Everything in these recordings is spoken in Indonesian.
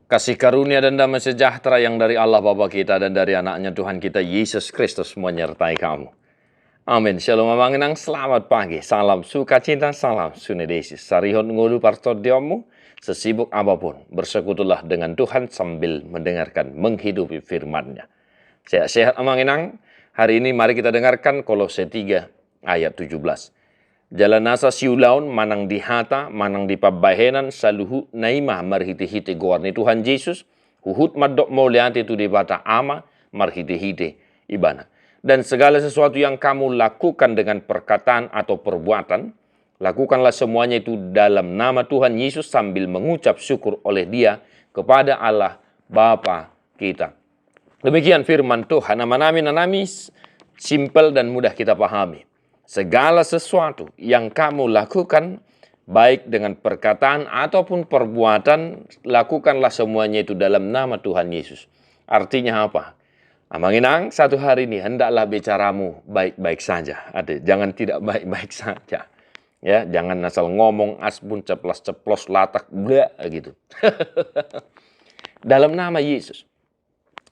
Kasih karunia dan damai sejahtera yang dari Allah Bapa kita dan dari anaknya Tuhan kita Yesus Kristus menyertai kamu. Amin. Shalom amanginang, selamat pagi. Salam sukacita, salam sunedesis. Sarihon ngulu partot diomu, sesibuk apapun. Bersekutulah dengan Tuhan sambil mendengarkan, menghidupi firman-Nya. Sehat-sehat amanginang. Hari ini mari kita dengarkan Kolose 3 ayat 17. Jalan nasa siulaun manang dihata, manang di pabahenan saluhu naima marhiti-hiti goarni Tuhan Yesus, huhut madok maulianti tu dibata ama marhiti-hiti ibana. Dan segala sesuatu yang kamu lakukan dengan perkataan atau perbuatan, lakukanlah semuanya itu dalam nama Tuhan Yesus sambil mengucap syukur oleh Dia kepada Allah Bapa kita. Demikian firman Tuhan. Nama-nami simpel dan mudah kita pahami. Segala sesuatu yang kamu lakukan, baik dengan perkataan ataupun perbuatan, lakukanlah semuanya itu dalam nama Tuhan Yesus. Artinya apa? Amanginang, satu hari ini hendaklah bicaramu baik-baik saja. Jangan tidak baik-baik saja. Ya, jangan asal ngomong asbun ceplos-ceplos latak bleh gitu. Dalam nama Yesus.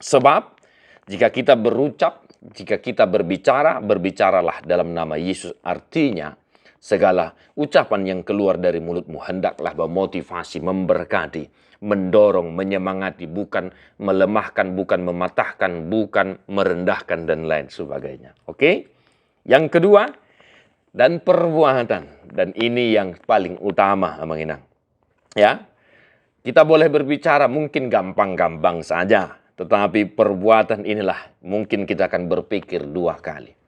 Sebab jika kita berucap, jika kita berbicara, berbicaralah dalam nama Yesus. Artinya, segala ucapan yang keluar dari mulutmu hendaklah memotivasi, memberkati, mendorong, menyemangati, bukan melemahkan, bukan mematahkan, bukan merendahkan, dan lain sebagainya. Oke? Yang kedua, dan perbuatan. Dan ini yang paling utama, amanginang. Ya, kita boleh berbicara mungkin gampang-gampang saja. Tetapi perbuatan inilah mungkin kita akan berpikir dua kali.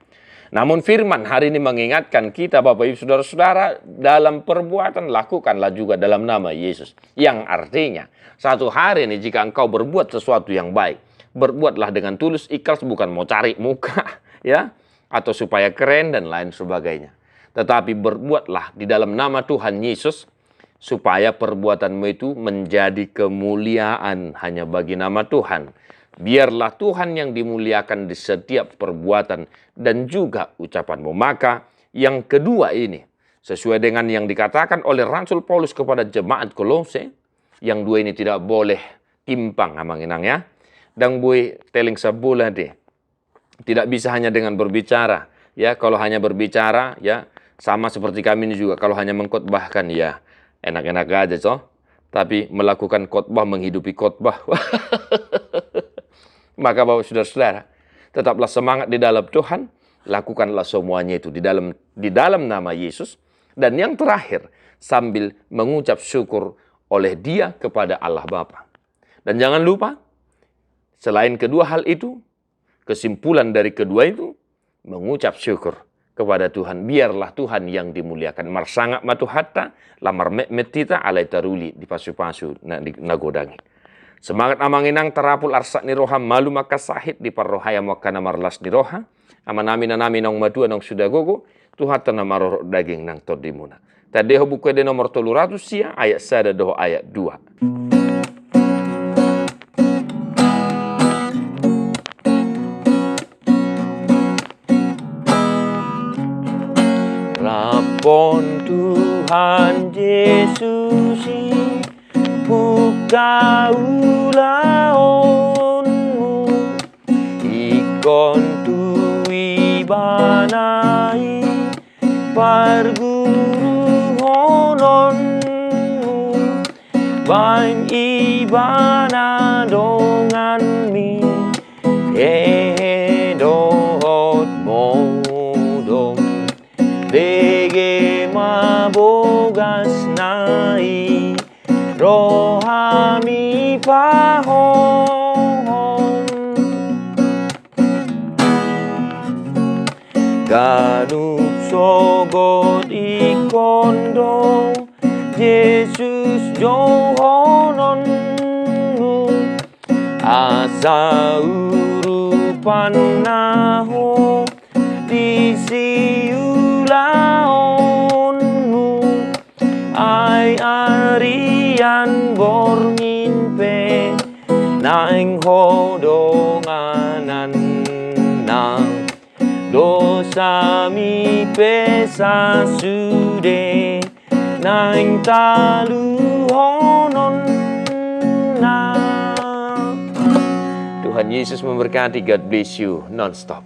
Namun firman hari ini mengingatkan kita Bapak Ibu Saudara-saudara, dalam perbuatan lakukanlah juga dalam nama Yesus. Yang artinya satu hari ini jika engkau berbuat sesuatu yang baik, berbuatlah dengan tulus ikhlas, bukan mau cari muka ya, atau supaya keren dan lain sebagainya. Tetapi berbuatlah di dalam nama Tuhan Yesus, supaya perbuatanmu itu menjadi kemuliaan hanya bagi nama Tuhan. Biarlah Tuhan yang dimuliakan di setiap perbuatan dan juga ucapanmu. Maka yang kedua ini, sesuai dengan yang dikatakan oleh Rasul Paulus kepada jemaat Kolose, yang dua ini tidak boleh timpang amanginang ya. Dan bui teling sebulan deh. Tidak bisa hanya dengan berbicara. Ya, kalau hanya berbicara ya sama seperti kami ini juga, kalau hanya mengkhotbahkan ya enak-enak aja toh. Tapi melakukan khotbah, menghidupi khotbah. Maka Bapak Saudara-saudara, tetaplah semangat di dalam Tuhan, lakukanlah semuanya itu di dalam nama Yesus. Dan yang terakhir, sambil mengucap syukur oleh Dia kepada Allah Bapa. Dan jangan lupa, selain kedua hal itu, kesimpulan dari kedua itu, mengucap syukur kepada Tuhan. Biarlah Tuhan yang dimuliakan. Marsangak matuhatta, lamar metita alai taruli di pasu-pasu nagodangi. Semangat amanginang terapul arsak ni roha malu maka sahid di parrohaya makana marlas ni roha. Amanami nanami nang madua nang sudah gogo. Tuhan tanah maror daging nang todimuna. Tadeho buku de nomor 300 sia ayat sada doho ayat 2. Rapon Tuhan Yesus buka ulaonmu, ikon tui banai parguru hononmu, bain ibana dongan mi dohot modong dege mabogas nai rohami pahom ganup sogot ikondo Yesus johononmu asa urupan naho di siulaonmu ai arian borngin pe naing hodonganan nang dosa mi pesa sude naing talu honon na Tuhan Yesus memberkati. God bless you non-stop.